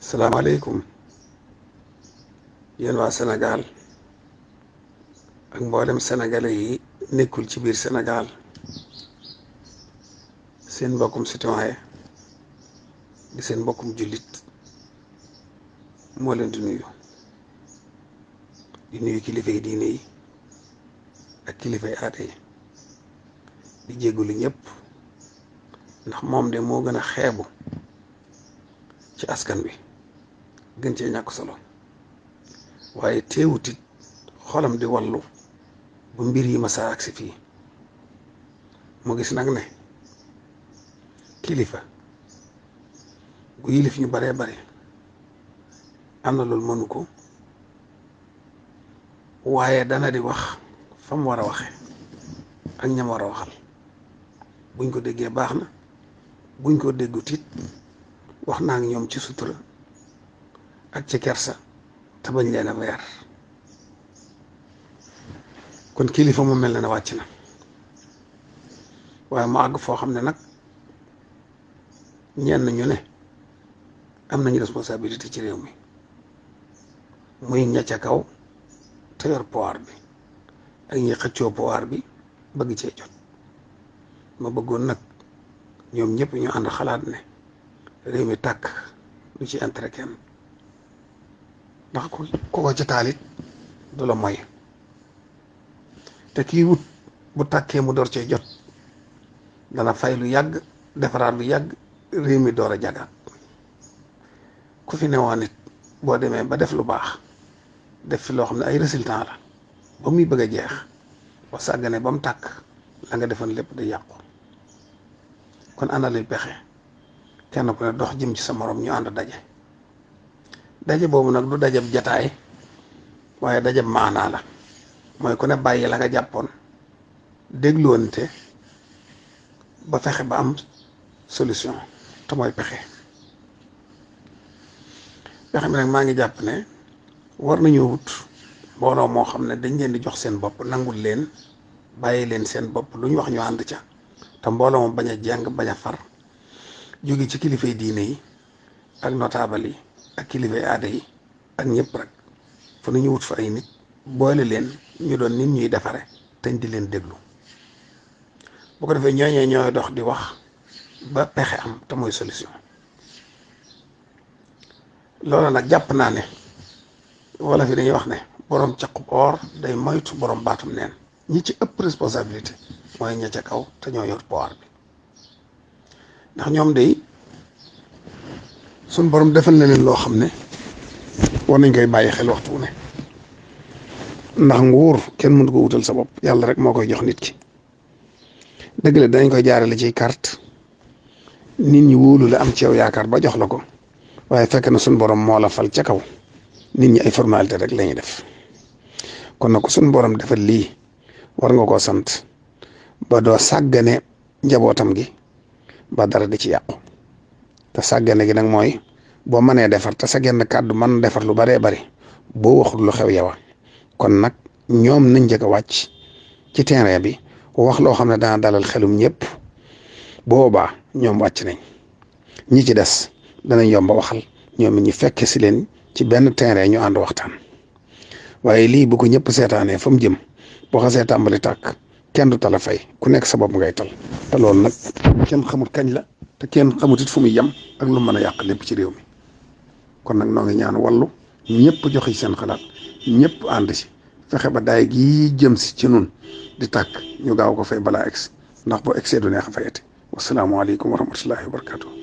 salaamaaleykum yéen waa Sénégal ak mboolem sénégalais yi nekkul ci biir Sénégal seen mbokkum citoyen di seen mbokkum jullit moo leen di nuyu kilifay diine yi ak kilifay aada yi di jéggulu ñëpp ndax moom de moo gën a xeebu ci askan bi gën cee ñàkk solo waaye teewutit xolam di wallu bu mbir yi ma saa agsi fii mu gis nag ne kilifa gu yilif ñu baree bare am na loolu mënu ko waaye dana di wax fa mu war a waxe ak ñam war a waxal buñ ko déggee baax na buñ ko déggut it wax naa ngi ñoom ci sutura ak ci kersa te bañ leen a weer kon kilifa mu mel na ne wàcc na waaye mu àgg foo xam ne nag ñenn ñu ne am nañu responsabilité ci réew mi muy ña ca kaw te yor pouvoir bi ak ñi xëccoo pouvoir bi bëgg cee jot ma bëggoon nag ñoom ñëpp ñu ànd xalaat ne réew mi tàkk du ci intérêt kenn ndax ku ko ci taalit du la moy te kii wut bu tàkkee mu door cee jot dana fay lu yàgg defaraat lu yàgg réew mi door a jagaat ku fi newoon nit boo demee ba def lu baax def fi loo xam ne ay résultat la ba muy bëgg a jeex ba sàggane ba mu tàkk la nga defoon lépp da yàqu kon ana luy pexe kenn ku ne dox jëm ci sa morom ñu ànd daje boobu nag du dajab jataay waaye dajab maanaa la mooy ku ne bàyyi la nga jàppoon dégloonte ba fexe ba am solution te mooy pexe mi nag maa ngi jàpp ne war nañoo wut mbooloo moo xam ne dañ leen di jox seen bopp nangul leen bàyyi leen seen bopp lu ñu wax ñu ànd ca te mbooloo moom bañ a jàng bañ a far jóge ci kilifay diine yi ak notable yi ak kilifay aada yi ak ñëpp rek fu nañu wut fa ay nit boole leen ñu doon nit ñuy defare teñ di leen déglu bu ko defee ñooñee ñooy dox di wax ba pexe am te mooy solution loolu nag jàpp naa ne wala fi dañuy wax ne borom caqub or day moytu borom baatum neen ñi ci ëpp responsabilité mooy ña ca kaw te ñoo yor pouvoir bi ndax ñoom day suñ borom defal na leen loo xam ne war nañ koy bàyyi xel waxtu ne ndax nguur kenn mënu ko wutal sa bopp yàlla rek moo koy jox nit ki dëgg la dañ koy jaarale ci carte nit ñi wóolu la am ci yow yaakaar ba jox la ko waaye fekk na suñ borom moo la fal ca kaw nit ñi ay formalité rek la ñuy def kon nag suñ borom defal lii war nga koo sant ba doo sàggane njabootam gi ba dara di ci yàqu te sàggane gi nag mooy boo mënee defar te sa genn kàddu mën defar lu baree bari boo waxul lu xew yow kon nag ñoom nañ njëkk a wàcc ci terrain bi wax loo xam ne dana dalal xelum ñëpp boobaa ñoom wàcc nañ ñi ci des danañ yomba waxal ñoom it ñu fekk si leen ci benn terrain ñu ànd waxtaan waaye lii bu ko ñëpp seetaanee fa mu jëm boo xasee tàmbali tàkk kenn du tala fay ku nekk sa bopp ngay tal te loolu nag kenn xamut kañ la te kenn xamut it fu muy yem ak lu mën a yàq lépp ci réew mi kon nag noo ngi ñaan wallu ñëpp joxe seen xalaat ñëpp ànd si fexe ba daay gii jëm si ci nun di tàkk ñu gaaw ko fay balaa egsi ndax boo egsee du neex a fayati wasalaamualeykum wa rahmatullahi wa barakatuh